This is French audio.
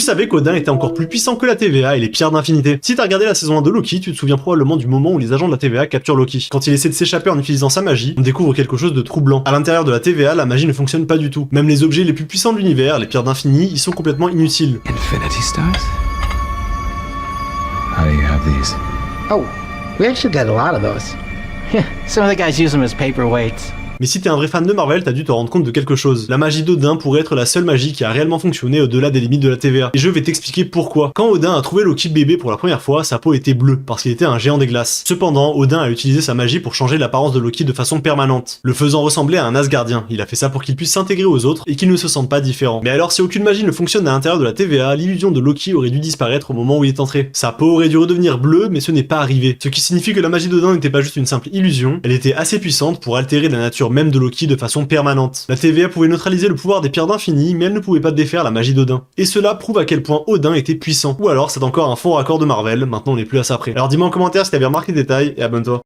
savais qu'Odin était encore plus puissant que la TVA et les pierres d'infinité? Si t'as regardé la saison 1 de Loki, tu te souviens probablement du moment où les agents de la TVA capturent Loki. Quand il essaie de s'échapper en utilisant sa magie, on découvre quelque chose de troublant. À l'intérieur de la TVA, la magie ne fonctionne pas du tout. Même les objets les plus puissants de l'univers, les pierres d'infini, ils sont complètement inutiles. Infinity Stars? How do you have these? Oh, we actually got a lot of those. Yeah, some of the guys use them as paperweights. Mais si t'es un vrai fan de Marvel, t'as dû te rendre compte de quelque chose. La magie d'Odin pourrait être la seule magie qui a réellement fonctionné au-delà des limites de la TVA. Et je vais t'expliquer pourquoi. Quand Odin a trouvé Loki bébé pour la première fois, sa peau était bleue, parce qu'il était un géant des glaces. Cependant, Odin a utilisé sa magie pour changer l'apparence de Loki de façon permanente, le faisant ressembler à un Asgardien. Il a fait ça pour qu'il puisse s'intégrer aux autres et qu'il ne se sente pas différent. Mais alors, si aucune magie ne fonctionne à l'intérieur de la TVA, l'illusion de Loki aurait dû disparaître au moment où il est entré. Sa peau aurait dû redevenir bleue, mais ce n'est pas arrivé. Ce qui signifie que la magie d'Odin n'était pas juste une simple illusion, elle était assez puissante pour altérer la nature même de Loki de façon permanente. La TVA pouvait neutraliser le pouvoir des pierres d'infini, mais elle ne pouvait pas défaire la magie d'Odin. Et cela prouve à quel point Odin était puissant. Ou alors c'est encore un faux raccord de Marvel, maintenant on n'est plus à ça près. Alors dis-moi en commentaire si t'avais remarqué le détail, et abonne-toi.